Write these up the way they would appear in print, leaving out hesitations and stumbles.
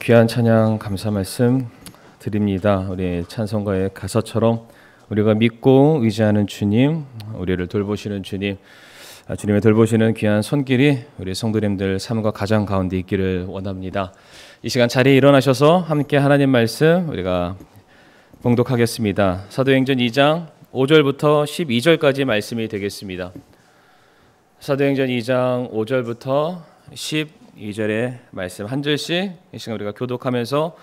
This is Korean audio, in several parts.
귀한 찬양 감사 말씀 드립니다. 우리 찬송가의 가사처럼 우리가 믿고 의지하는 주님, 우리를 돌보시는 주님, 주님의 돌보시는 귀한 손길이 우리 성도님들 삶과 가정 가운데 있기를 원합니다. 이 시간 자리에 일어나셔서 함께 하나님 말씀 우리가 봉독하겠습니다. 사도행전 2장 5절부터 12절까지 말씀이 되겠습니다. 사도행전 2장 5절부터 12절의 말씀 한 절씩 이 시간 우리가 교독하면서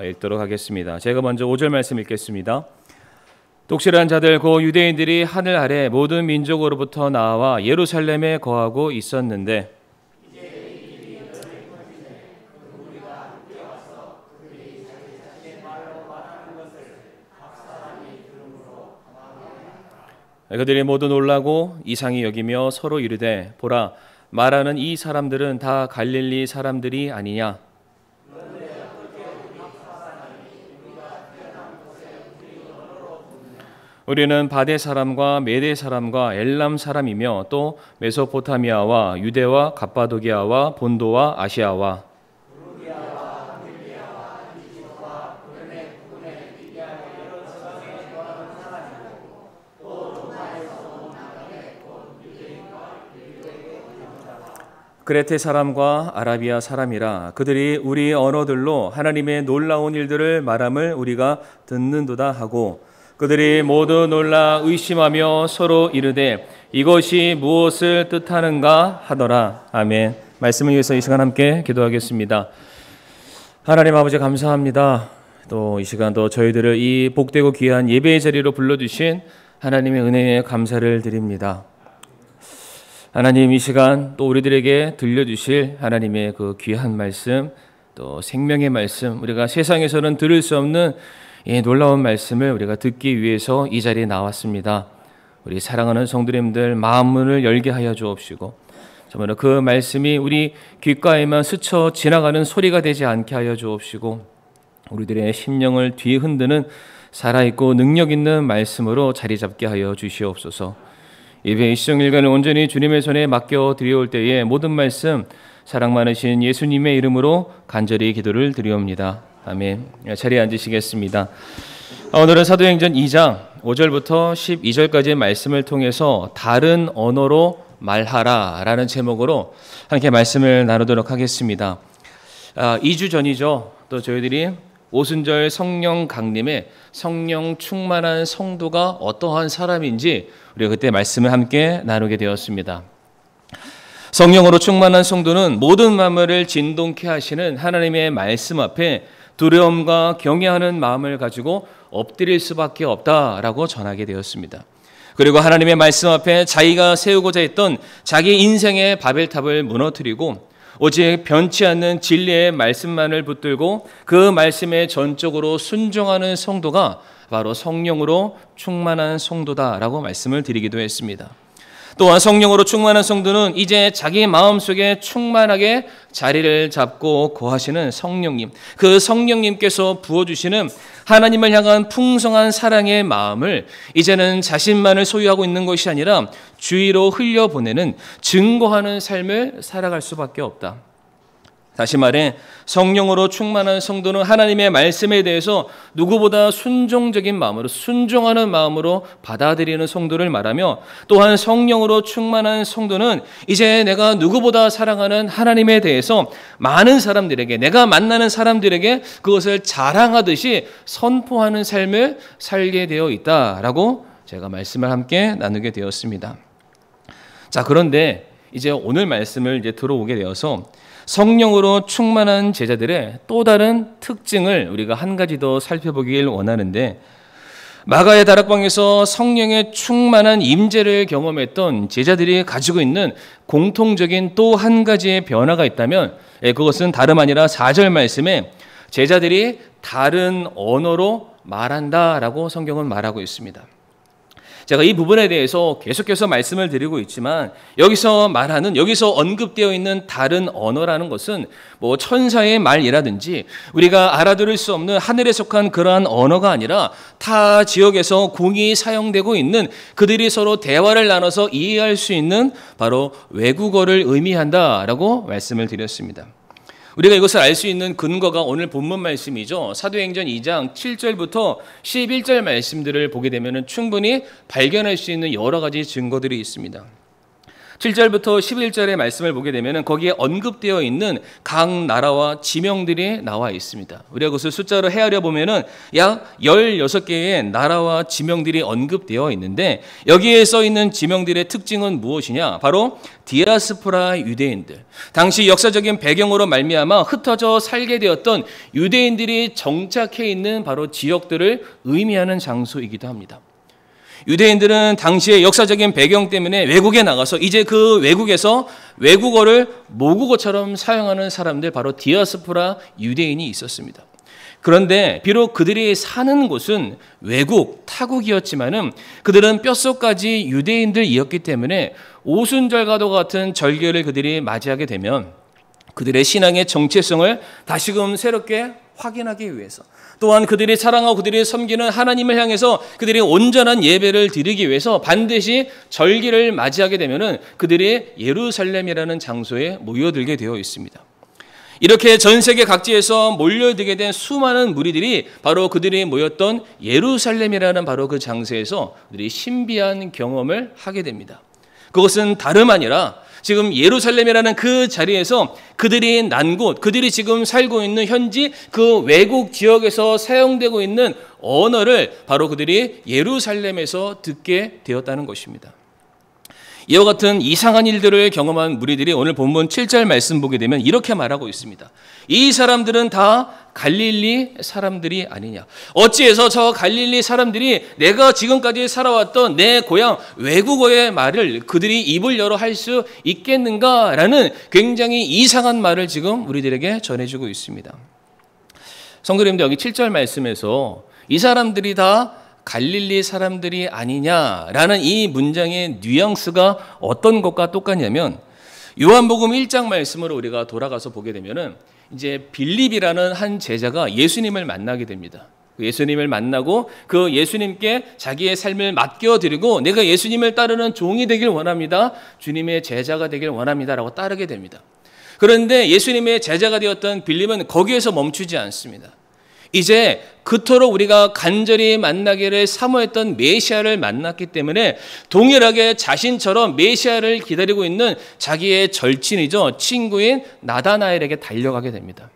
읽도록 하겠습니다. 제가 먼저 5절 말씀 읽겠습니다. 독실한 자들 고 유대인들이 하늘 아래 모든 민족으로부터 나와 예루살렘에 거하고 있었는데 그들이 모두 놀라고 이상히 여기며 서로 이르되 보라 말하는 이 사람들은 다 갈릴리 사람들이 아니냐. 우리는 바데 사람과 메데 사람과 엘람 사람이며 또 메소포타미아와 유대와 갑바도기아와 본도와 아시아와 그레테 사람과 아라비아 사람이라. 그들이 우리 언어들로 하나님의 놀라운 일들을 말함을 우리가 듣는도다 하고 그들이 모두 놀라 의심하며 서로 이르되 이것이 무엇을 뜻하는가 하더라. 아멘. 말씀을 위해서 이 시간 함께 기도하겠습니다. 하나님 아버지 감사합니다. 또 이 시간도 저희들을 이 복되고 귀한 예배의 자리로 불러주신 하나님의 은혜에 감사를 드립니다. 하나님 이 시간 또 우리들에게 들려주실 하나님의 그 귀한 말씀 또 생명의 말씀 우리가 세상에서는 들을 수 없는 이 놀라운 말씀을 우리가 듣기 위해서 이 자리에 나왔습니다. 우리 사랑하는 성도님들 마음문을 열게 하여 주옵시고 정말 그 말씀이 우리 귓가에만 스쳐 지나가는 소리가 되지 않게 하여 주옵시고 우리들의 심령을 뒤흔드는 살아있고 능력 있는 말씀으로 자리 잡게 하여 주시옵소서. 예배 시정일간을 온전히 주님의 손에 맡겨 드려올 때에 모든 말씀 사랑 많으신 예수님의 이름으로 간절히 기도를 드리옵니다. 아멘. 자리에 앉으시겠습니다. 오늘은 사도행전 2장 5절부터 12절까지의 말씀을 통해서 다른 언어로 말하라 라는 제목으로 함께 말씀을 나누도록 하겠습니다. 2주 전이죠. 또 저희들이 오순절 성령 강림에 성령 충만한 성도가 어떠한 사람인지 우리가 그때 말씀을 함께 나누게 되었습니다. 성령으로 충만한 성도는 모든 만물을 진동케 하시는 하나님의 말씀 앞에 두려움과 경외하는 마음을 가지고 엎드릴 수밖에 없다라고 전하게 되었습니다. 그리고 하나님의 말씀 앞에 자기가 세우고자 했던 자기 인생의 바벨탑을 무너뜨리고 오직 변치 않는 진리의 말씀만을 붙들고 그 말씀에 전적으로 순종하는 성도가 바로 성령으로 충만한 성도다라고 말씀을 드리기도 했습니다. 또한 성령으로 충만한 성도는 이제 자기 마음속에 충만하게 자리를 잡고 거하시는 성령님, 그 성령님께서 부어주시는 하나님을 향한 풍성한 사랑의 마음을 이제는 자신만을 소유하고 있는 것이 아니라 주위로 흘려보내는, 증거하는 삶을 살아갈 수밖에 없다. 다시 말해 성령으로 충만한 성도는 하나님의 말씀에 대해서 누구보다 순종적인 마음으로, 순종하는 마음으로 받아들이는 성도를 말하며, 또한 성령으로 충만한 성도는 이제 내가 누구보다 사랑하는 하나님에 대해서 많은 사람들에게, 내가 만나는 사람들에게 그것을 자랑하듯이 선포하는 삶을 살게 되어 있다라고 제가 말씀을 함께 나누게 되었습니다. 자, 그런데 이제 오늘 말씀을 이제 들어오게 되어서 성령으로 충만한 제자들의 또 다른 특징을 우리가 한 가지 더 살펴보길 원하는데, 마가의 다락방에서 성령의 충만한 임재를 경험했던 제자들이 가지고 있는 공통적인 또 한 가지의 변화가 있다면 그것은 다름 아니라 4절 말씀에 제자들이 다른 언어로 말한다라고 성경은 말하고 있습니다. 제가 이 부분에 대해서 계속해서 말씀을 드리고 있지만 여기서 말하는, 여기서 언급되어 있는 다른 언어라는 것은 뭐 천사의 말이라든지 우리가 알아들을 수 없는 하늘에 속한 그러한 언어가 아니라 타 지역에서 공이 사용되고 있는, 그들이 서로 대화를 나눠서 이해할 수 있는 바로 외국어를 의미한다라고 말씀을 드렸습니다. 우리가 이것을 알 수 있는 근거가 오늘 본문 말씀이죠. 사도행전 2장 7절부터 11절 말씀들을 보게 되면 충분히 발견할 수 있는 여러 가지 증거들이 있습니다. 7절부터 11절의 말씀을 보게 되면 거기에 언급되어 있는 각 나라와 지명들이 나와 있습니다. 우리가 그것을 숫자로 헤아려 보면 약 16개의 나라와 지명들이 언급되어 있는데, 여기에 써 있는 지명들의 특징은 무엇이냐? 바로 디아스포라 유대인들, 당시 역사적인 배경으로 말미암아 흩어져 살게 되었던 유대인들이 정착해 있는 바로 지역들을 의미하는 장소이기도 합니다. 유대인들은 당시의 역사적인 배경 때문에 외국에 나가서 이제 그 외국에서 외국어를 모국어처럼 사용하는 사람들, 바로 디아스포라 유대인이 있었습니다. 그런데 비록 그들이 사는 곳은 외국, 타국이었지만은 그들은 뼛속까지 유대인들이었기 때문에 오순절과도 같은 절기를 그들이 맞이하게 되면 그들의 신앙의 정체성을 다시금 새롭게 확인하기 위해서, 또한 그들이 사랑하고 그들이 섬기는 하나님을 향해서 그들이 온전한 예배를 드리기 위해서 반드시 절기를 맞이하게 되면은 그들이 예루살렘이라는 장소에 모여들게 되어 있습니다. 이렇게 전 세계 각지에서 몰려들게 된 수많은 무리들이 바로 그들이 모였던 예루살렘이라는 바로 그 장소에서 그들이 신비한 경험을 하게 됩니다. 그것은 다름 아니라 지금 예루살렘이라는 그 자리에서 그들이 난 곳, 그들이 지금 살고 있는 현지 그 외국 지역에서 사용되고 있는 언어를 바로 그들이 예루살렘에서 듣게 되었다는 것입니다. 이와 같은 이상한 일들을 경험한 무리들이 오늘 본문 7절 말씀 보게 되면 이렇게 말하고 있습니다. 이 사람들은 다 갈릴리 사람들이 아니냐? 어찌해서 저 갈릴리 사람들이 내가 지금까지 살아왔던 내 고향 외국어의 말을 그들이 입을 열어 할 수 있겠는가라는 굉장히 이상한 말을 지금 우리들에게 전해주고 있습니다. 성도님들, 여기 7절 말씀에서 이 사람들이 다 갈릴리 사람들이 아니냐라는 이 문장의 뉘앙스가 어떤 것과 똑같냐면, 요한복음 1장 말씀으로 우리가 돌아가서 보게 되면은 이제 빌립이라는 한 제자가 예수님을 만나게 됩니다. 예수님을 만나고 그 예수님께 자기의 삶을 맡겨드리고 내가 예수님을 따르는 종이 되길 원합니다, 주님의 제자가 되길 원합니다라고 따르게 됩니다. 그런데 예수님의 제자가 되었던 빌립은 거기에서 멈추지 않습니다. 이제 그토록 우리가 간절히 만나기를 사모했던 메시아를 만났기 때문에 동일하게 자신처럼 메시아를 기다리고 있는 자기의 절친이죠, 친구인 나다나엘에게 달려가게 됩니다.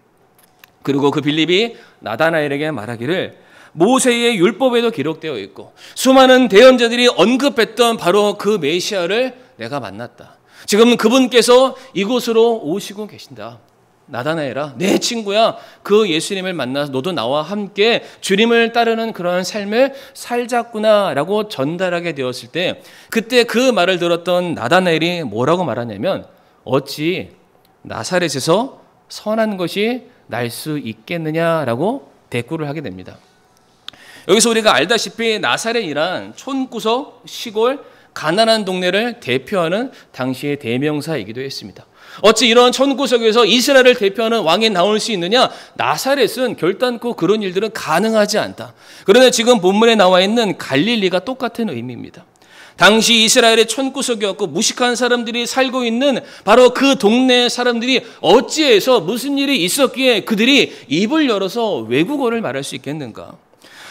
그리고 그 빌립이 나다나엘에게 말하기를, 모세의 율법에도 기록되어 있고 수많은 대언자들이 언급했던 바로 그 메시아를 내가 만났다. 지금 그분께서 이곳으로 오시고 계신다. 나다나엘아, 내 친구야, 그 예수님을 만나서 너도 나와 함께 주님을 따르는 그러한 삶을 살자꾸나라고 전달하게 되었을 때, 그때 그 말을 들었던 나다나엘이 뭐라고 말하냐면, 어찌 나사렛에서 선한 것이 날 수 있겠느냐라고 대꾸를 하게 됩니다. 여기서 우리가 알다시피 나사렛이란 촌구석, 시골, 가난한 동네를 대표하는 당시의 대명사이기도 했습니다. 어찌 이런 촌구석에서 이스라엘을 대표하는 왕이 나올 수 있느냐? 나사렛은 결단코 그런 일들은 가능하지 않다. 그런데 지금 본문에 나와 있는 갈릴리가 똑같은 의미입니다. 당시 이스라엘의 촌구석이었고 무식한 사람들이 살고 있는 바로 그 동네 사람들이 어찌해서 무슨 일이 있었기에 그들이 입을 열어서 외국어를 말할 수 있겠는가?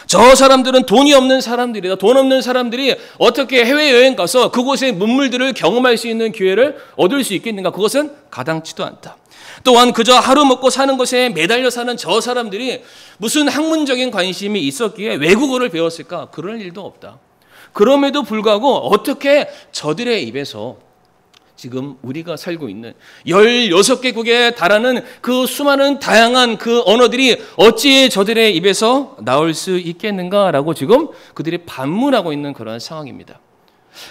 저 사람들은 돈이 없는 사람들이다. 돈 없는 사람들이 어떻게 해외여행 가서 그곳의 문물들을 경험할 수 있는 기회를 얻을 수 있겠는가? 그것은 가당치도 않다. 또한 그저 하루 먹고 사는 것에 매달려 사는 저 사람들이 무슨 학문적인 관심이 있었기에 외국어를 배웠을까? 그럴 일도 없다. 그럼에도 불구하고 어떻게 저들의 입에서 지금 우리가 살고 있는 16개국에 달하는 그 수많은 다양한 그 언어들이 어찌 저들의 입에서 나올 수 있겠는가라고 지금 그들이 반문하고 있는 그런 상황입니다.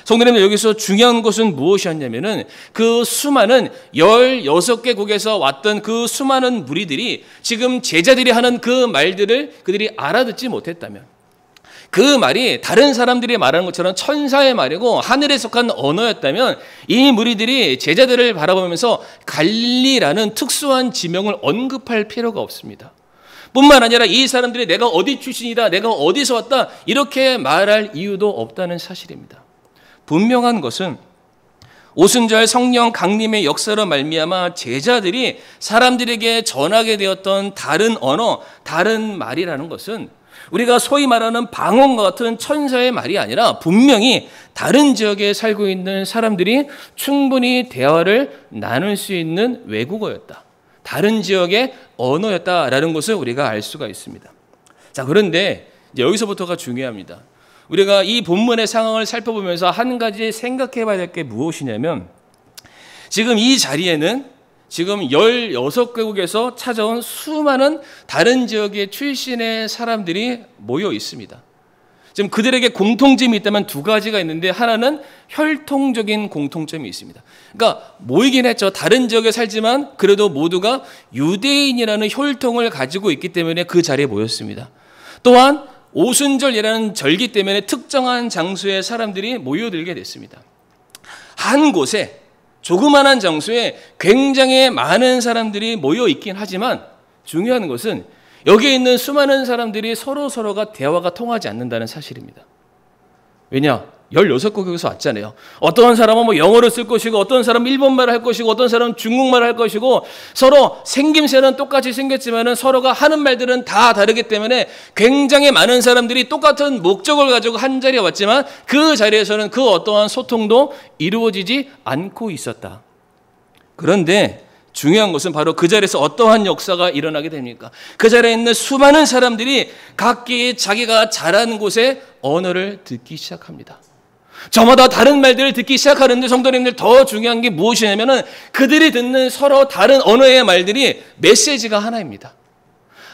성도님들, 여기서 중요한 것은 무엇이었냐면은 그 수많은 16개국에서 왔던 그 수많은 무리들이 지금 제자들이 하는 그 말들을 그들이 알아듣지 못했다면, 그 말이 다른 사람들이 말하는 것처럼 천사의 말이고 하늘에 속한 언어였다면 이 무리들이 제자들을 바라보면서 갈릴리라는 특수한 지명을 언급할 필요가 없습니다. 뿐만 아니라 이 사람들이 내가 어디 출신이다, 내가 어디서 왔다 이렇게 말할 이유도 없다는 사실입니다. 분명한 것은 오순절 성령 강림의 역사로 말미암아 제자들이 사람들에게 전하게 되었던 다른 언어, 다른 말이라는 것은 우리가 소위 말하는 방언과 같은 천사의 말이 아니라 분명히 다른 지역에 살고 있는 사람들이 충분히 대화를 나눌 수 있는 외국어였다. 다른 지역의 언어였다라는 것을 우리가 알 수가 있습니다. 자, 그런데 이제 여기서부터가 중요합니다. 우리가 이 본문의 상황을 살펴보면서 한 가지 생각해 봐야 될 게 무엇이냐면, 지금 이 자리에는 지금 16개국에서 찾아온 수많은 다른 지역의 출신의 사람들이 모여 있습니다. 지금 그들에게 공통점이 있다면 두 가지가 있는데, 하나는 혈통적인 공통점이 있습니다. 그러니까 모이긴 했죠. 다른 지역에 살지만 그래도 모두가 유대인이라는 혈통을 가지고 있기 때문에 그 자리에 모였습니다. 또한 오순절이라는 절기 때문에 특정한 장소에 사람들이 모여들게 됐습니다. 한 곳에, 조그만한 장소에 굉장히 많은 사람들이 모여 있긴 하지만 중요한 것은 여기에 있는 수많은 사람들이 서로가 대화가 통하지 않는다는 사실입니다. 왜냐? 16개국에서 왔잖아요. 어떤 사람은 뭐 영어를 쓸 것이고, 어떤 사람은 일본말을 할 것이고, 어떤 사람은 중국말을 할 것이고, 서로 생김새는 똑같이 생겼지만 서로가 하는 말들은 다 다르기 때문에 굉장히 많은 사람들이 똑같은 목적을 가지고 한 자리에 왔지만 그 자리에서는 그 어떠한 소통도 이루어지지 않고 있었다. 그런데 중요한 것은 바로 그 자리에서 어떠한 역사가 일어나게 됩니까? 그 자리에 있는 수많은 사람들이 각기 자기가 자란 곳의 언어를 듣기 시작합니다. 저마다 다른 말들을 듣기 시작하는데, 성도님들, 더 중요한 게 무엇이냐면은 그들이 듣는 서로 다른 언어의 말들이 메시지가 하나입니다.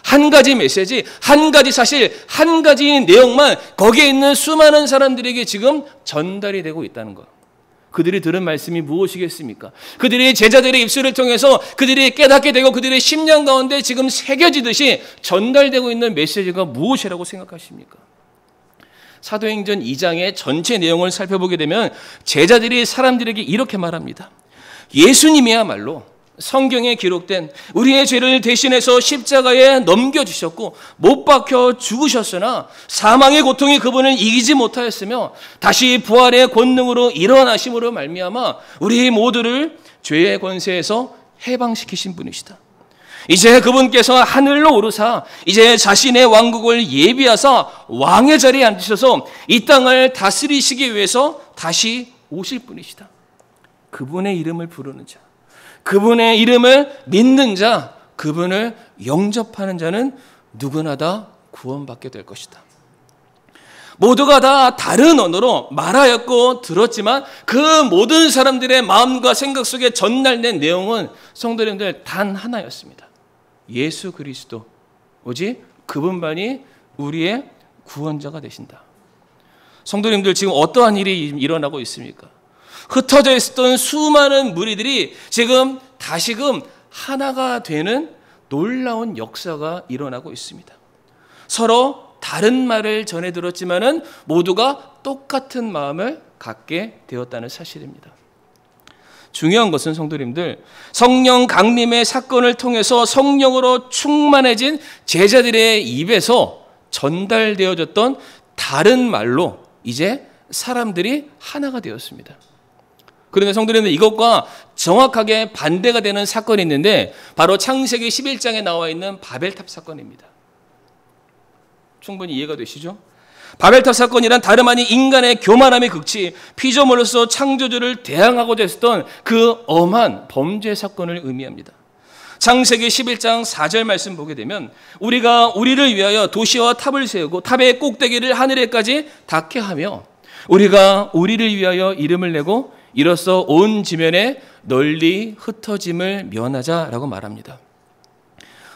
한 가지 메시지, 한 가지 사실, 한 가지 내용만 거기에 있는 수많은 사람들에게 지금 전달이 되고 있다는 것. 그들이 들은 말씀이 무엇이겠습니까? 그들이 제자들의 입술을 통해서 그들이 깨닫게 되고 그들의 심령 가운데 지금 새겨지듯이 전달되고 있는 메시지가 무엇이라고 생각하십니까? 사도행전 2장의 전체 내용을 살펴보게 되면 제자들이 사람들에게 이렇게 말합니다. 예수님이야말로 성경에 기록된 우리의 죄를 대신해서 십자가에 넘겨주셨고 못 박혀 죽으셨으나 사망의 고통이 그분을 이기지 못하였으며 다시 부활의 권능으로 일어나심으로 말미암아 우리 모두를 죄의 권세에서 해방시키신 분이시다. 이제 그분께서 하늘로 오르사 이제 자신의 왕국을 예비하사 왕의 자리에 앉으셔서 이 땅을 다스리시기 위해서 다시 오실 분이시다. 그분의 이름을 부르는 자, 그분의 이름을 믿는 자, 그분을 영접하는 자는 누구나 다 구원받게 될 것이다. 모두가 다 다른 언어로 말하였고 들었지만 그 모든 사람들의 마음과 생각 속에 전달된 내용은 성도님들 단 하나였습니다. 예수 그리스도, 오직 그분만이 우리의 구원자가 되신다. 성도님들, 지금 어떠한 일이 일어나고 있습니까? 흩어져 있었던 수많은 무리들이 지금 다시금 하나가 되는 놀라운 역사가 일어나고 있습니다. 서로 다른 말을 전해 들었지만은 모두가 똑같은 마음을 갖게 되었다는 사실입니다. 중요한 것은 성도님들, 성령 강림의 사건을 통해서 성령으로 충만해진 제자들의 입에서 전달되어졌던 다른 말로 이제 사람들이 하나가 되었습니다. 그런데 성도님들, 이것과 정확하게 반대가 되는 사건이 있는데 바로 창세기 11장에 나와 있는 바벨탑 사건입니다. 충분히 이해가 되시죠? 바벨탑 사건이란 다름 아닌 인간의 교만함의 극치, 피조물로서 창조주를 대항하고자 했던 그 엄한 범죄 사건을 의미합니다. 창세기 11장 4절 말씀 보게 되면 우리가 우리를 위하여 도시와 탑을 세우고 탑의 꼭대기를 하늘에까지 닿게 하며 우리가 우리를 위하여 이름을 내고 이로써 온 지면에 널리 흩어짐을 면하자라고 말합니다.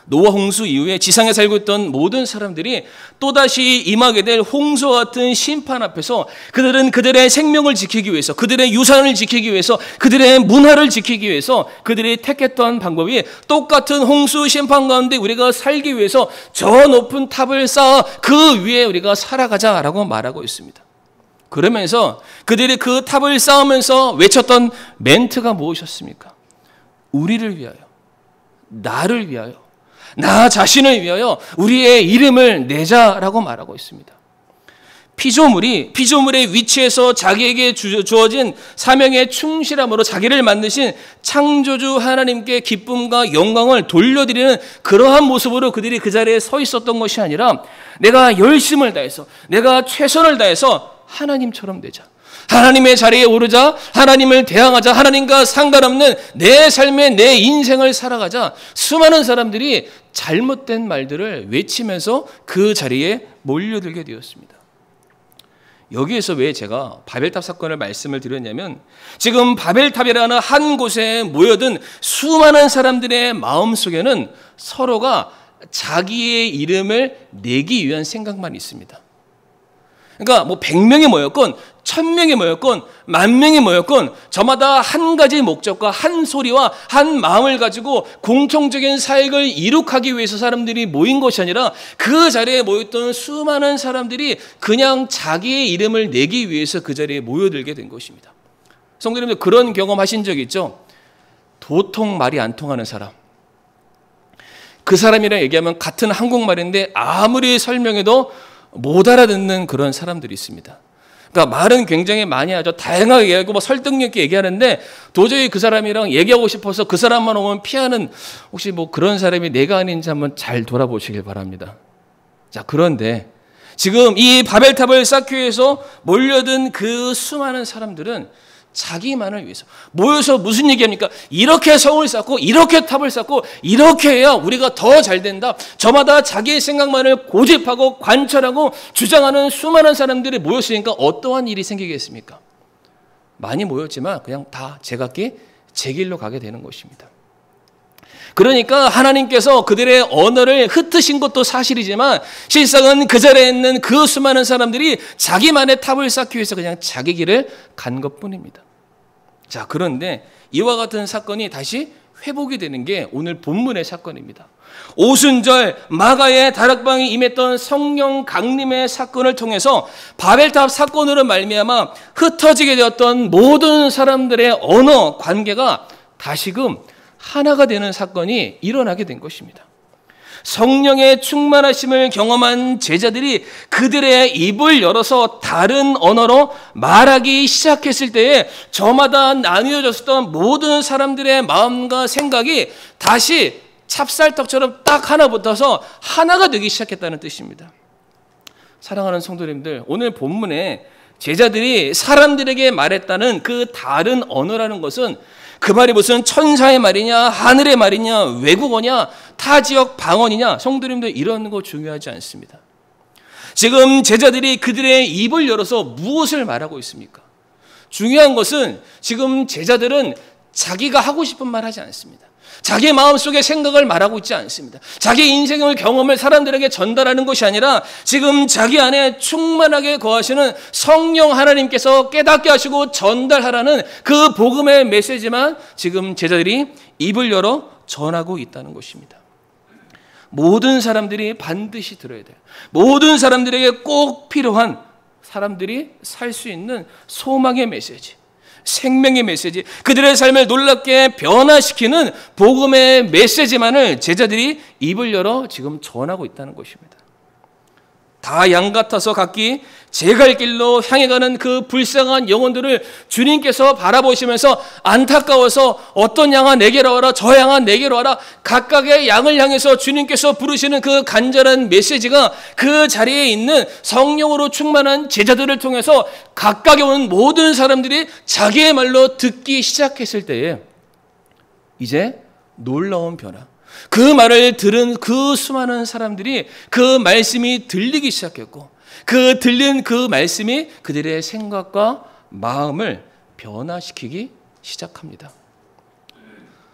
노아 홍수 이후에 지상에 살고 있던 모든 사람들이 또다시 임하게 될 홍수와 같은 심판 앞에서 그들은 그들의 생명을 지키기 위해서, 그들의 유산을 지키기 위해서, 그들의 문화를 지키기 위해서 그들이 택했던 방법이 똑같은 홍수 심판 가운데 우리가 살기 위해서 저 높은 탑을 쌓아 그 위에 우리가 살아가자라고 말하고 있습니다. 그러면서 그들이 그 탑을 쌓으면서 외쳤던 멘트가 무엇이었습니까? 우리를 위하여, 나를 위하여, 나 자신을 위하여 우리의 이름을 내자라고 말하고 있습니다. 피조물의 위치에서 자기에게 주어진 사명에 충실함으로 자기를 만드신 창조주 하나님께 기쁨과 영광을 돌려드리는 그러한 모습으로 그들이 그 자리에 서 있었던 것이 아니라 내가 열심을 다해서, 내가 최선을 다해서 하나님처럼 되자, 하나님의 자리에 오르자, 하나님을 대항하자, 하나님과 상관없는 내 삶의 내 인생을 살아가자, 수많은 사람들이 잘못된 말들을 외치면서 그 자리에 몰려들게 되었습니다. 여기에서 왜 제가 바벨탑 사건을 말씀을 드렸냐면, 지금 바벨탑이라는 한 곳에 모여든 수많은 사람들의 마음속에는 서로가 자기의 이름을 내기 위한 생각만 있습니다. 그러니까 뭐 100명이 모였건 1000명이 모였건 10,000명이 모였건 저마다 한 가지 목적과 한 소리와 한 마음을 가지고 공통적인 사역을 이룩하기 위해서 사람들이 모인 것이 아니라 그 자리에 모였던 수많은 사람들이 그냥 자기의 이름을 내기 위해서 그 자리에 모여들게 된 것입니다. 성도님들, 그런 경험하신 적 있죠? 도통 말이 안 통하는 사람, 그 사람이랑 얘기하면 같은 한국말인데 아무리 설명해도 못 알아듣는 그런 사람들이 있습니다. 그러니까 말은 굉장히 많이 하죠. 다양하게 얘기하고 뭐 설득력 있게 얘기하는데 도저히 그 사람이랑 얘기하고 싶어서 그 사람만 오면 피하는, 혹시 뭐 그런 사람이 내가 아닌지 한번 잘 돌아보시길 바랍니다. 자, 그런데 지금 이 바벨탑을 쌓기 위해서 몰려든 그 수많은 사람들은 자기만을 위해서 모여서 무슨 얘기합니까? 이렇게 성을 쌓고 이렇게 탑을 쌓고 이렇게 해야 우리가 더 잘 된다. 저마다 자기의 생각만을 고집하고 관철하고 주장하는 수많은 사람들이 모였으니까 어떠한 일이 생기겠습니까? 많이 모였지만 그냥 다 제각기 제 길로 가게 되는 것입니다. 그러니까 하나님께서 그들의 언어를 흩으신 것도 사실이지만 실상은 그 자리에 있는 그 수많은 사람들이 자기만의 탑을 쌓기 위해서 그냥 자기 길을 간 것뿐입니다. 자, 그런데 이와 같은 사건이 다시 회복이 되는 게 오늘 본문의 사건입니다. 오순절 마가의 다락방에 임했던 성령 강림의 사건을 통해서 바벨탑 사건으로 말미암아 흩어지게 되었던 모든 사람들의 언어 관계가 다시금 하나가 되는 사건이 일어나게 된 것입니다. 성령의 충만하심을 경험한 제자들이 그들의 입을 열어서 다른 언어로 말하기 시작했을 때에 저마다 나뉘어졌던 모든 사람들의 마음과 생각이 다시 찹쌀떡처럼 딱 하나 붙어서 하나가 되기 시작했다는 뜻입니다. 사랑하는 성도님들, 오늘 본문에 제자들이 사람들에게 말했다는 그 다른 언어라는 것은 그 말이 무슨 천사의 말이냐, 하늘의 말이냐, 외국어냐, 타 지역 방언이냐, 성도님들 이런 거 중요하지 않습니다. 지금 제자들이 그들의 입을 열어서 무엇을 말하고 있습니까? 중요한 것은 지금 제자들은 자기가 하고 싶은 말 하지 않습니다. 자기 마음속의 생각을 말하고 있지 않습니다. 자기 인생의 경험을 사람들에게 전달하는 것이 아니라 지금 자기 안에 충만하게 거하시는 성령 하나님께서 깨닫게 하시고 전달하라는 그 복음의 메시지만 지금 제자들이 입을 열어 전하고 있다는 것입니다. 모든 사람들이 반드시 들어야 돼요. 모든 사람들에게 꼭 필요한 사람들이 살 수 있는 소망의 메시지, 생명의 메시지, 그들의 삶을 놀랍게 변화시키는 복음의 메시지만을 제자들이 입을 열어 지금 전하고 있다는 것입니다. 다 양 같아서 각기 제 갈 길로 향해 가는 그 불쌍한 영혼들을 주님께서 바라보시면서 안타까워서 어떤 양아 내게로 와라, 저 양아 내게로 와라, 각각의 양을 향해서 주님께서 부르시는 그 간절한 메시지가 그 자리에 있는 성령으로 충만한 제자들을 통해서 각각에 오는 모든 사람들이 자기의 말로 듣기 시작했을 때에 이제 놀라운 변화, 그 말을 들은 그 수많은 사람들이 그 말씀이 들리기 시작했고 그 들린 그 말씀이 그들의 생각과 마음을 변화시키기 시작합니다.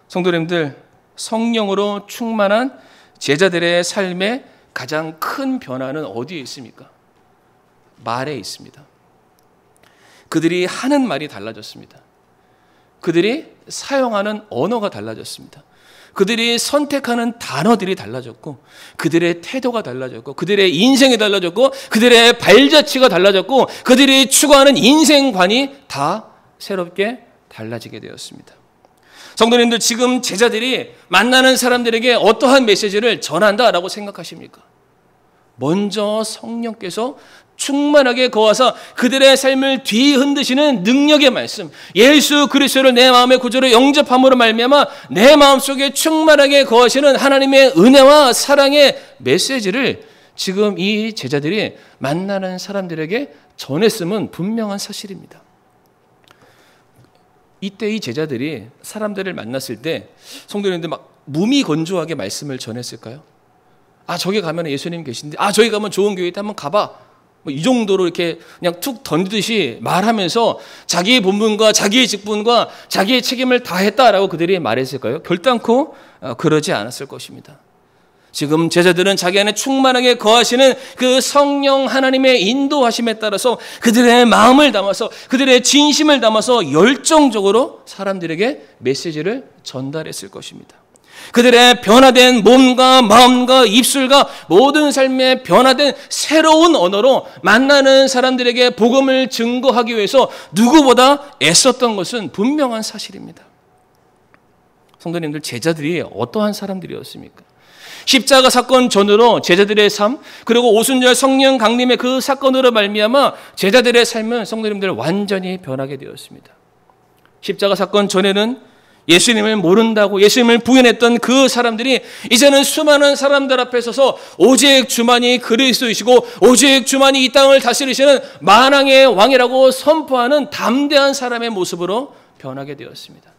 성도님들, 성령으로 충만한 제자들의 삶의 가장 큰 변화는 어디에 있습니까? 말에 있습니다. 그들이 하는 말이 달라졌습니다. 그들이 사용하는 언어가 달라졌습니다. 그들이 선택하는 단어들이 달라졌고 그들의 태도가 달라졌고 그들의 인생이 달라졌고 그들의 발자취가 달라졌고 그들이 추구하는 인생관이 다 새롭게 달라지게 되었습니다. 성도님들, 지금 제자들이 만나는 사람들에게 어떠한 메시지를 전한다라고 생각하십니까? 먼저 성령께서 충만하게 거하사 그들의 삶을 뒤흔드시는 능력의 말씀, 예수 그리스도를 내 마음의 구주로 영접함으로 말미암아 내 마음속에 충만하게 거하시는 하나님의 은혜와 사랑의 메시지를 지금 이 제자들이 만나는 사람들에게 전했음은 분명한 사실입니다. 이때 이 제자들이 사람들을 만났을 때 성도님들 막 무미건조하게 말씀을 전했을까요? 아, 저기 가면 예수님 계신데, 아, 저기 가면 좋은 교회 있다, 한번 가봐. 이 정도로 이렇게 그냥 툭 던지듯이 말하면서 자기의 본분과 자기의 직분과 자기의 책임을 다했다라고 그들이 말했을까요? 결단코 그러지 않았을 것입니다. 지금 제자들은 자기 안에 충만하게 거하시는 그 성령 하나님의 인도하심에 따라서 그들의 마음을 담아서 그들의 진심을 담아서 열정적으로 사람들에게 메시지를 전달했을 것입니다. 그들의 변화된 몸과 마음과 입술과 모든 삶에 변화된 새로운 언어로 만나는 사람들에게 복음을 증거하기 위해서 누구보다 애썼던 것은 분명한 사실입니다. 성도님들, 제자들이 어떠한 사람들이었습니까? 십자가 사건 전으로 제자들의 삶, 그리고 오순절 성령 강림의 그 사건으로 말미암아 제자들의 삶은 성도님들 완전히 변하게 되었습니다. 십자가 사건 전에는 예수님을 모른다고 예수님을 부인했던 그 사람들이 이제는 수많은 사람들 앞에 서서 오직 주만이 그리스도이시고 오직 주만이 이 땅을 다스리시는 만왕의 왕이라고 선포하는 담대한 사람의 모습으로 변하게 되었습니다.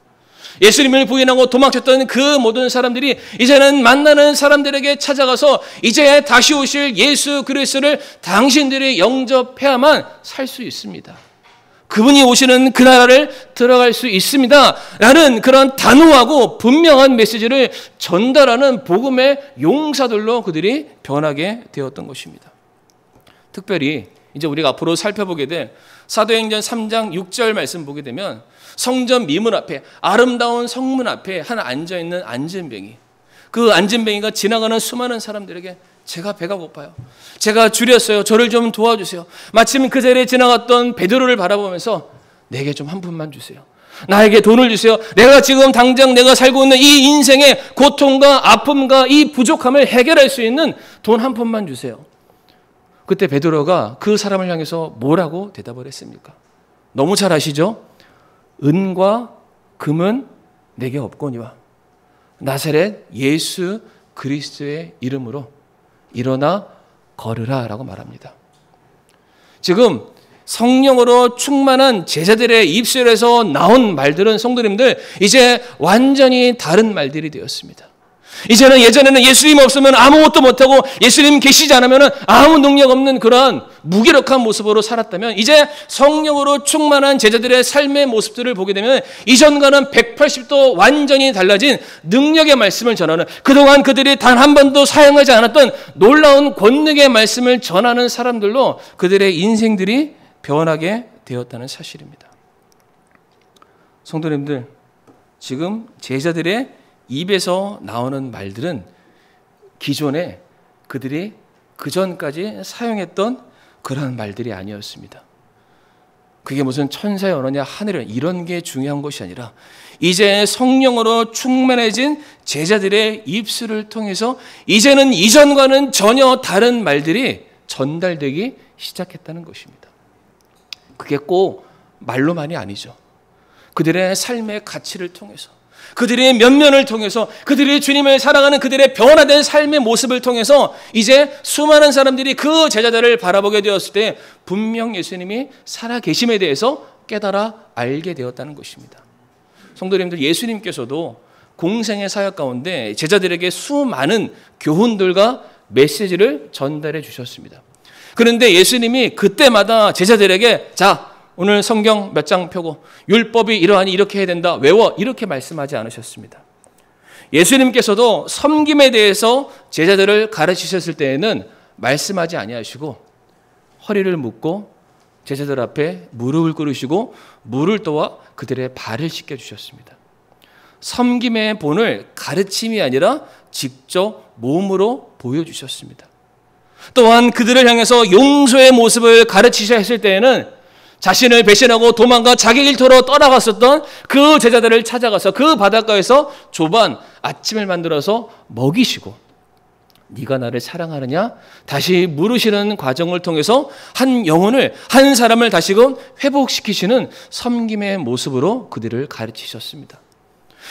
예수님을 부인하고 도망쳤던 그 모든 사람들이 이제는 만나는 사람들에게 찾아가서 이제 다시 오실 예수 그리스도를 당신들이 영접해야만 살 수 있습니다. 그분이 오시는 그 나라를 들어갈 수 있습니다 라는 그런 단호하고 분명한 메시지를 전달하는 복음의 용사들로 그들이 변하게 되었던 것입니다. 특별히 이제 우리가 앞으로 살펴보게 될 사도행전 3장 6절 말씀 보게 되면 성전 미문 앞에, 아름다운 성문 앞에 하나 앉아있는 안진뱅이, 그 안진뱅이가 지나가는 수많은 사람들에게 제가 배가 고파요, 제가 줄였어요, 저를 좀 도와주세요. 마침 그 자리에 지나갔던 베드로를 바라보면서 내게 좀 한 푼만 주세요, 나에게 돈을 주세요, 내가 지금 당장 내가 살고 있는 이 인생의 고통과 아픔과 이 부족함을 해결할 수 있는 돈 한 푼만 주세요. 그때 베드로가 그 사람을 향해서 뭐라고 대답을 했습니까? 너무 잘 아시죠? 은과 금은 내게 없거니와 나사렛 예수 그리스도의 이름으로 일어나 걸으라 라고 말합니다. 지금 성령으로 충만한 제자들의 입술에서 나온 말들은 성도님들 이제 완전히 다른 말들이 되었습니다. 이제는 예전에는 예수님 없으면 아무것도 못하고 예수님 계시지 않으면 아무 능력 없는 그러한 무기력한 모습으로 살았다면 이제 성령으로 충만한 제자들의 삶의 모습들을 보게 되면 이전과는 180도 완전히 달라진 능력의 말씀을 전하는, 그동안 그들이 단 한 번도 사용하지 않았던 놀라운 권능의 말씀을 전하는 사람들로 그들의 인생들이 변하게 되었다는 사실입니다. 성도님들, 지금 제자들의 입에서 나오는 말들은 기존에 그들이 그전까지 사용했던 그런 말들이 아니었습니다. 그게 무슨 천사의 언어냐 하늘의 이런 게 중요한 것이 아니라 이제 성령으로 충만해진 제자들의 입술을 통해서 이제는 이전과는 전혀 다른 말들이 전달되기 시작했다는 것입니다. 그게 꼭 말로만이 아니죠. 그들의 삶의 가치를 통해서, 그들의 면면을 통해서, 그들이 주님을 사랑하는 그들의 변화된 삶의 모습을 통해서 이제 수많은 사람들이 그 제자들을 바라보게 되었을 때 분명 예수님이 살아계심에 대해서 깨달아 알게 되었다는 것입니다. 성도님들, 예수님께서도 공생의 사역 가운데 제자들에게 수많은 교훈들과 메시지를 전달해 주셨습니다. 그런데 예수님이 그때마다 제자들에게 자, 오늘 성경 몇 장 펴고 율법이 이러하니 이렇게 해야 된다, 외워, 이렇게 말씀하지 않으셨습니다. 예수님께서도 섬김에 대해서 제자들을 가르치셨을 때에는 말씀하지 아니하시고 허리를 묶고 제자들 앞에 무릎을 꿇으시고 물을 떠와 그들의 발을 씻겨 주셨습니다. 섬김의 본을 가르침이 아니라 직접 몸으로 보여주셨습니다. 또한 그들을 향해서 용서의 모습을 가르치셔야 했을 때에는 자신을 배신하고 도망가 자기 일터로 떠나갔었던 그 제자들을 찾아가서 그 바닷가에서 조반 아침을 만들어서 먹이시고 네가 나를 사랑하느냐? 다시 물으시는 과정을 통해서 한 영혼을, 한 사람을 다시금 회복시키시는 섬김의 모습으로 그들을 가르치셨습니다.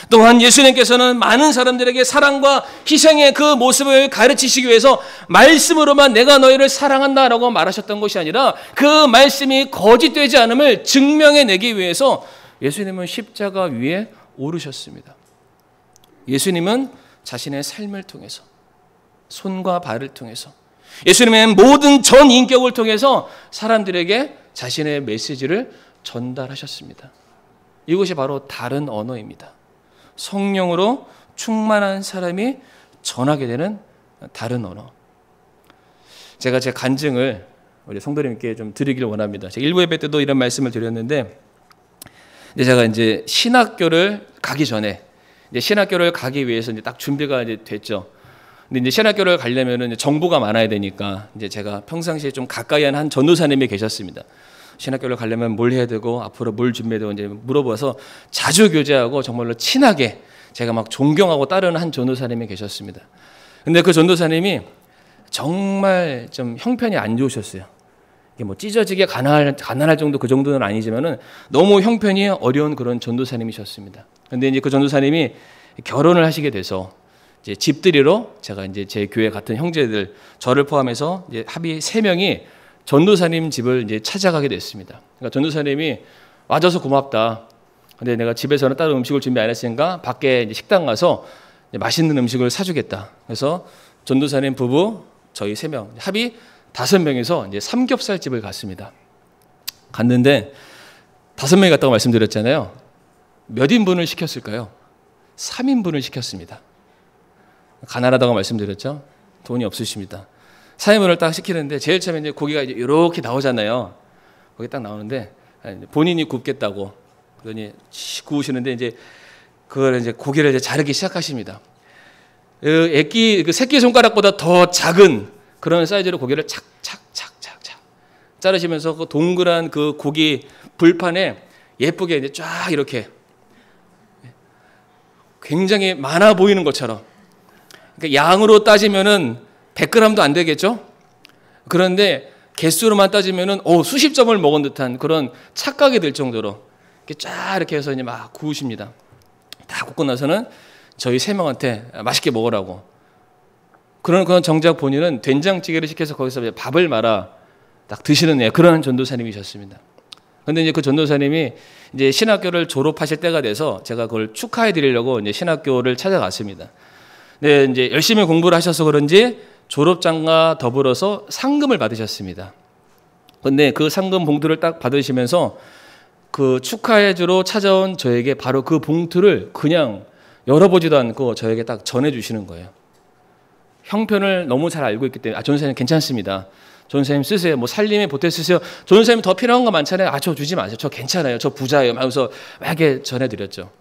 또한 예수님께서는 많은 사람들에게 사랑과 희생의 그 모습을 가르치시기 위해서 말씀으로만 내가 너희를 사랑한다라고 말하셨던 것이 아니라 그 말씀이 거짓되지 않음을 증명해내기 위해서 예수님은 십자가 위에 오르셨습니다. 예수님은 자신의 삶을 통해서, 손과 발을 통해서, 예수님의 모든 전 인격을 통해서 사람들에게 자신의 메시지를 전달하셨습니다. 이것이 바로 다른 언어입니다. 성령으로 충만한 사람이 전하게 되는 다른 언어. 제가 제 간증을 우리 성도님께 좀 드리기를 원합니다. 제가 일부 예배 때도 이런 말씀을 드렸는데, 제가 이제 신학교를 가기 전에, 이제 신학교를 가기 위해서 이제 딱 준비가 이제 됐죠. 근데 이제 신학교를 가려면은 이제 정보가 많아야 되니까 이제 제가 평상시에 좀 가까이 한 전도사님이 계셨습니다. 신학교를 가려면 뭘 해야 되고 앞으로 뭘 준비해야 되고 이제 물어봐서 자주 교제하고 정말로 친하게 제가 막 존경하고 따르는 한 전도사님이 계셨습니다. 근데 그 전도사님이 정말 좀 형편이 안 좋으셨어요. 이게 뭐 찢어지게 가난할 정도 그 정도는 아니지만은 너무 형편이 어려운 그런 전도사님이셨습니다. 근데 이제 그 전도사님이 결혼을 하시게 돼서 이제 집들이로 제가 이제 제 교회 같은 형제들 저를 포함해서 이제 합의 3명이 전도사님 집을 이제 찾아가게 됐습니다. 그러니까 전도사님이 와줘서 고맙다. 근데 내가 집에서는 따로 음식을 준비 안 했으니까 밖에 이제 식당 가서 이제 맛있는 음식을 사주겠다. 그래서 전도사님 부부 저희 3명 합의 5명이서 이제 삼겹살 집을 갔습니다. 갔는데 5명이 갔다고 말씀드렸잖아요. 몇 인분을 시켰을까요? 3인분을 시켰습니다. 가난하다고 말씀드렸죠. 돈이 없으십니다. 3인분을 딱 시키는데 제일 처음에 이제 고기가 이제 이렇게 나오잖아요. 거기 딱 나오는데 본인이 굽겠다고 그러니 구우시는데 이제 그걸 이제 고기를 이제 자르기 시작하십니다. 그 새끼 손가락보다 더 작은 그런 사이즈로 고기를 착착착착착 자르시면서 그 동그란 그 고기 불판에 예쁘게 이제 쫙 이렇게 굉장히 많아 보이는 것처럼, 그러니까 양으로 따지면은 100g도 안 되겠죠? 그런데 개수로만 따지면은 수십 점을 먹은 듯한 그런 착각이 들 정도로 이렇게 쫙 이렇게 해서 이제 막 구우십니다. 다 굽고 나서는 저희 3명한테 맛있게 먹으라고. 그런 정작 본인은 된장찌개를 시켜서 거기서 밥을 말아 딱 드시는 그런 전도사님이셨습니다. 근데 이제 그 전도사님이 이제 신학교를 졸업하실 때가 돼서 제가 그걸 축하해 드리려고 이제 신학교를 찾아갔습니다. 네, 이제 열심히 공부를 하셔서 그런지 졸업장과 더불어서 상금을 받으셨습니다. 근데 그 상금 봉투를 딱 받으시면서 그 축하해주러 찾아온 저에게 바로 그 봉투를 그냥 열어보지도 않고 저에게 딱 전해주시는 거예요. 형편을 너무 잘 알고 있기 때문에 전도사님 괜찮습니다. 전도사님 쓰세요. 뭐 살림에 보태 쓰세요. 전도사님 더 필요한 거 많잖아요. 저 주지 마세요. 저 괜찮아요. 저 부자예요. 하면서 막 이렇게 전해드렸죠.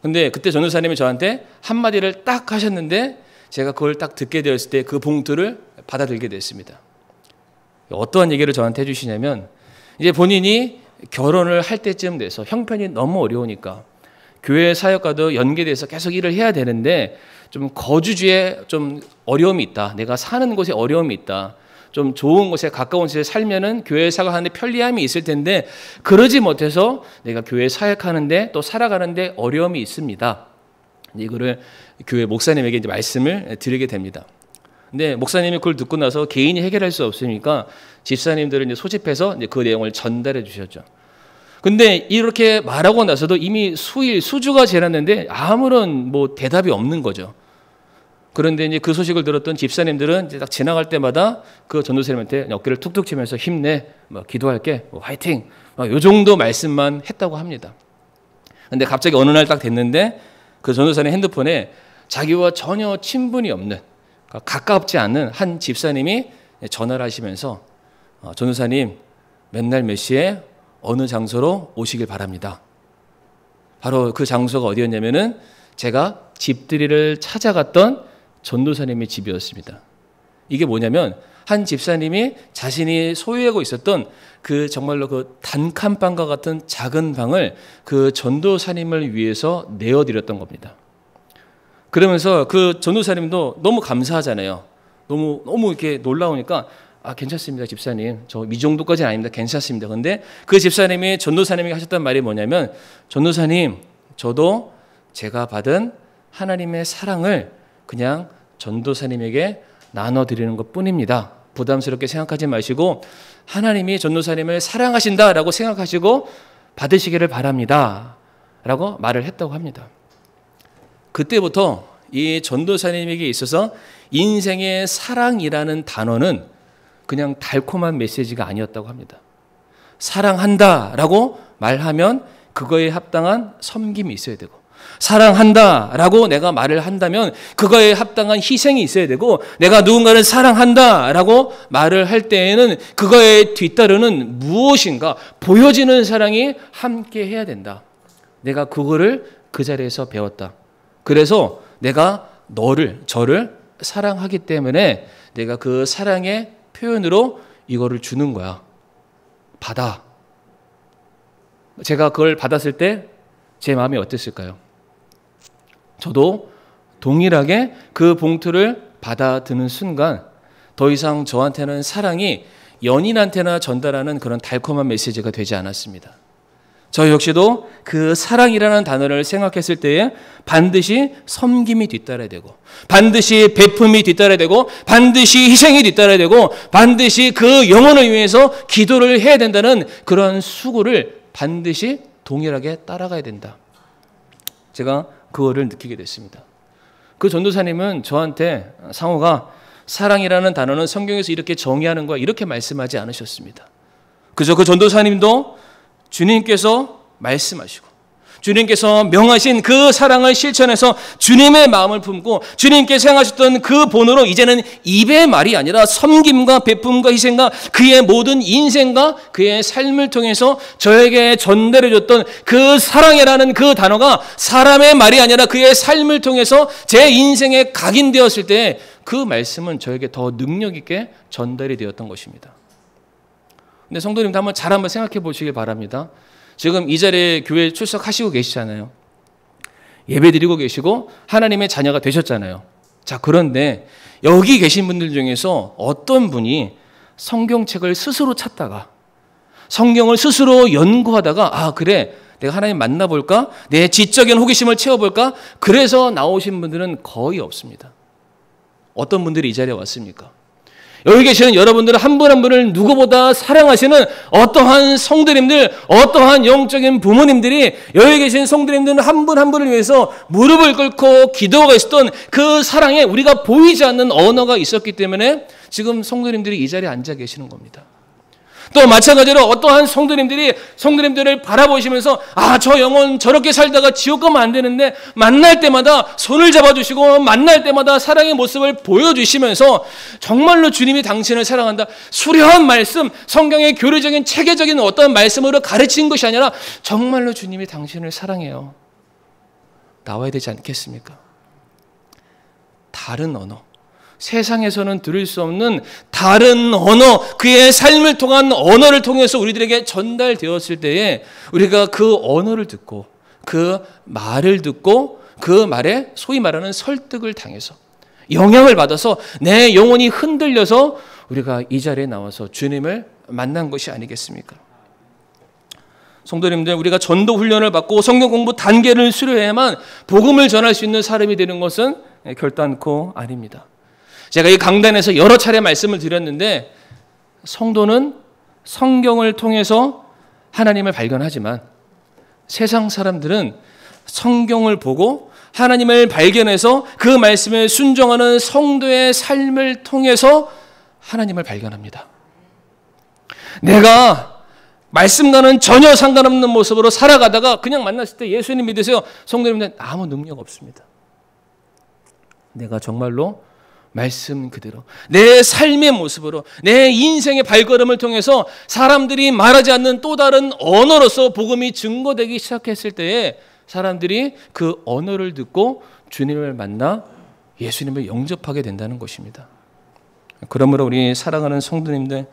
근데 그때 전도사님이 저한테 한마디를 딱 하셨는데 제가 그걸 딱 듣게 되었을 때 그 봉투를 받아들게 됐습니다. 어떠한 얘기를 저한테 해주시냐면 이제 본인이 결혼을 할 때쯤 돼서 형편이 너무 어려우니까 교회 사역과도 연계돼서 계속 일을 해야 되는데 좀 거주지에 좀 어려움이 있다. 내가 사는 곳에 어려움이 있다. 좀 좋은 곳에 가까운 곳에 살면은 교회 사역하는데 편리함이 있을 텐데 그러지 못해서 내가 교회 사역하는데 또 살아가는데 어려움이 있습니다. 이거를 교회 목사님에게 이제 말씀을 드리게 됩니다. 근데 목사님이 그걸 듣고 나서 개인이 해결할 수 없으니까 집사님들은 이제 소집해서 이제 그 내용을 전달해 주셨죠. 근데 이렇게 말하고 나서도 이미 수주가 지났는데 아무런 뭐 대답이 없는 거죠. 그런데 이제 그 소식을 들었던 집사님들은 이제 딱 지나갈 때마다 그 전도사님한테 어깨를 툭툭 치면서 힘내, 뭐 기도할게, 뭐 화이팅, 요 정도 말씀만 했다고 합니다. 근데 갑자기 어느 날 딱 됐는데 그 전도사님 핸드폰에 자기와 전혀 친분이 없는, 가깝지 않은 한 집사님이 전화를 하시면서 전도사님 맨날 몇 시에 어느 장소로 오시길 바랍니다. 바로 그 장소가 어디였냐면은 제가 집들이를 찾아갔던 전도사님의 집이었습니다. 이게 뭐냐면 한 집사님이 자신이 소유하고 있었던 그 정말로 그 단칸방과 같은 작은 방을 그 전도사님을 위해서 내어드렸던 겁니다. 그러면서 그 전도사님도 너무 감사하잖아요. 너무 이렇게 놀라우니까 괜찮습니다, 집사님. 저 이 정도까지는 아닙니다. 괜찮습니다. 근데 그 집사님이 전도사님이 하셨던 말이 뭐냐면 전도사님, 저도 제가 받은 하나님의 사랑을 그냥 전도사님에게 나눠드리는 것 뿐입니다. 부담스럽게 생각하지 마시고 하나님이 전도사님을 사랑하신다라고 생각하시고 받으시기를 바랍니다. 라고 말을 했다고 합니다. 그때부터 이 전도사님에게 있어서 인생의 사랑이라는 단어는 그냥 달콤한 메시지가 아니었다고 합니다. 사랑한다라고 말하면 그거에 합당한 섬김이 있어야 되고, 사랑한다라고 내가 말을 한다면 그거에 합당한 희생이 있어야 되고, 내가 누군가를 사랑한다라고 말을 할 때에는 그거에 뒤따르는 무엇인가 보여지는 사랑이 함께 해야 된다. 내가 그거를 그 자리에서 배웠다. 그래서 내가 저를 사랑하기 때문에 내가 그 사랑의 표현으로 이거를 주는 거야. 받아. 제가 그걸 받았을 때 제 마음이 어땠을까요? 저도 동일하게 그 봉투를 받아드는 순간 더 이상 저한테는 사랑이 연인한테나 전달하는 그런 달콤한 메시지가 되지 않았습니다. 저 역시도 그 사랑이라는 단어를 생각했을 때에 반드시 섬김이 뒤따라야 되고, 반드시 베품이 뒤따라야 되고, 반드시 희생이 뒤따라야 되고, 반드시 그 영혼을 위해서 기도를 해야 된다는 그런 수고를 반드시 동일하게 따라가야 된다. 제가 그거를 느끼게 됐습니다. 그 전도사님은 저한테 상호가 사랑이라는 단어는 성경에서 이렇게 정의하는 거야 이렇게 말씀하지 않으셨습니다. 그저 그 전도사님도 주님께서 말씀하시고 주님께서 명하신 그 사랑을 실천해서 주님의 마음을 품고 주님께서 행하셨던 그 본으로 이제는 입의 말이 아니라 섬김과 베품과 희생과 그의 모든 인생과 그의 삶을 통해서 저에게 전달해줬던 그 사랑이라는 그 단어가 사람의 말이 아니라 그의 삶을 통해서 제 인생에 각인되었을 때 그 말씀은 저에게 더 능력 있게 전달이 되었던 것입니다. 근데 성도님도 한번 생각해 보시길 바랍니다. 지금 이 자리에 교회에 출석하시고 계시잖아요. 예배 드리고 계시고 하나님의 자녀가 되셨잖아요. 자, 그런데 여기 계신 분들 중에서 어떤 분이 성경책을 스스로 찾다가 성경을 스스로 연구하다가 그래 내가 하나님 만나볼까? 내 지적인 호기심을 채워볼까? 그래서 나오신 분들은 거의 없습니다. 어떤 분들이 이 자리에 왔습니까? 여기 계시는 여러분들은 한 분 한 분을 누구보다 사랑하시는 어떠한 성도님들, 어떠한 영적인 부모님들이 여기 계신 성도님들은 한 분 한 분을 위해서 무릎을 꿇고 기도가 있었던 그 사랑에 우리가 보이지 않는 언어가 있었기 때문에 지금 성도님들이 이 자리에 앉아 계시는 겁니다. 또 마찬가지로 어떠한 성도님들을 바라보시면서 저 영혼 저렇게 살다가 지옥 가면 안 되는데 만날 때마다 손을 잡아주시고 만날 때마다 사랑의 모습을 보여주시면서 정말로 주님이 당신을 사랑한다. 수려한 말씀, 성경의 교리적인 체계적인 어떤 말씀으로 가르친 것이 아니라 정말로 주님이 당신을 사랑해요. 나와야 되지 않겠습니까? 다른 언어. 세상에서는 들을 수 없는 다른 언어, 그의 삶을 통한 언어를 통해서 우리들에게 전달되었을 때에 우리가 그 언어를 듣고 그 말을 듣고 그 말에 소위 말하는 설득을 당해서 영향을 받아서 내 영혼이 흔들려서 우리가 이 자리에 나와서 주님을 만난 것이 아니겠습니까? 성도님들, 우리가 전도 훈련을 받고 성경 공부 단계를 수료해야만 복음을 전할 수 있는 사람이 되는 것은 결단코 아닙니다. 제가 이 강단에서 여러 차례 말씀을 드렸는데 성도는 성경을 통해서 하나님을 발견하지만 세상 사람들은 성경을 보고 하나님을 발견해서 그 말씀에 순종하는 성도의 삶을 통해서 하나님을 발견합니다. 내가 말씀과는 전혀 상관없는 모습으로 살아가다가 그냥 만났을 때 예수님 믿으세요. 성도님들은 아무 능력 없습니다. 내가 정말로 말씀 그대로 내 삶의 모습으로 내 인생의 발걸음을 통해서 사람들이 말하지 않는 또 다른 언어로서 복음이 증거되기 시작했을 때에 사람들이 그 언어를 듣고 주님을 만나 예수님을 영접하게 된다는 것입니다. 그러므로 우리 사랑하는 성도님들,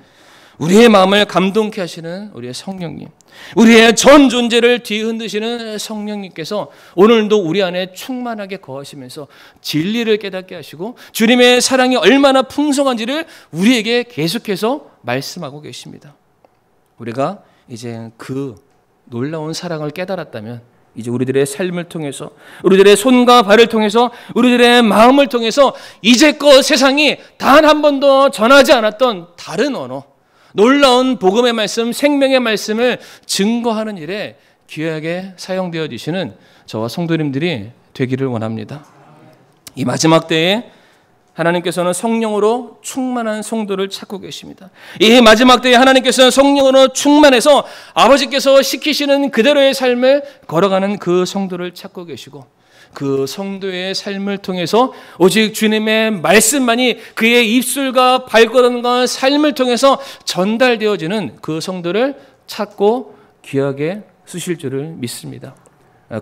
우리의 마음을 감동케 하시는 우리의 성령님, 우리의 전 존재를 뒤흔드시는 성령님께서 오늘도 우리 안에 충만하게 거하시면서 진리를 깨닫게 하시고 주님의 사랑이 얼마나 풍성한지를 우리에게 계속해서 말씀하고 계십니다. 우리가 이제 그 놀라운 사랑을 깨달았다면 이제 우리들의 삶을 통해서, 우리들의 손과 발을 통해서, 우리들의 마음을 통해서 이제껏 세상이 단 한 번도 전하지 않았던 다른 언어, 놀라운 복음의 말씀, 생명의 말씀을 증거하는 일에 귀하게 사용되어 주시는 저와 성도님들이 되기를 원합니다. 이 마지막 때에 하나님께서는 성령으로 충만한 성도를 찾고 계십니다. 이 마지막 때에 하나님께서는 성령으로 충만해서 아버지께서 시키시는 그대로의 삶을 걸어가는 그 성도를 찾고 계시고 그 성도의 삶을 통해서 오직 주님의 말씀만이 그의 입술과 발걸음과 삶을 통해서 전달되어지는 그 성도를 찾고 귀하게 쓰실 줄을 믿습니다.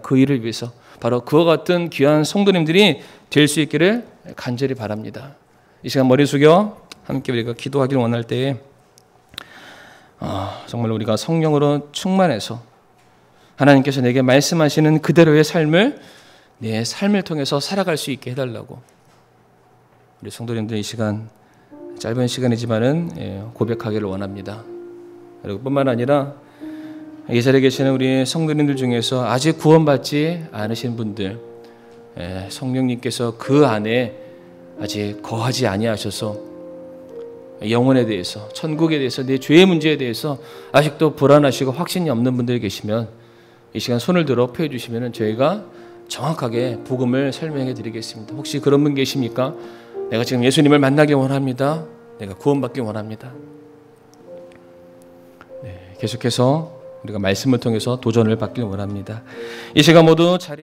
그 일을 위해서 바로 그와 같은 귀한 성도님들이 될 수 있기를 간절히 바랍니다. 이 시간 머리 숙여 함께 우리가 기도하기를 원할 때에 정말 우리가 성령으로 충만해서 하나님께서 내게 말씀하시는 그대로의 삶을 내 삶을 통해서 살아갈 수 있게 해달라고 우리 성도님들 이 시간 짧은 시간이지만은 고백하기를 원합니다. 그리고 뿐만 아니라 이 자리에 계시는 우리 성도님들 중에서 아직 구원받지 않으신 분들, 성령님께서 그 안에 아직 거하지 아니하셔서 영혼에 대해서, 천국에 대해서, 내 죄의 문제에 대해서 아직도 불안하시고 확신이 없는 분들이 계시면 이 시간 손을 들어 표해 주시면 저희가 정확하게 복음을 설명해 드리겠습니다. 혹시 그런 분 계십니까? 내가 지금 예수님을 만나기 원합니다. 내가 구원받기 원합니다. 계속해서 우리가 말씀을 통해서 도전을 받길 원합니다. 이 시간 모두 자리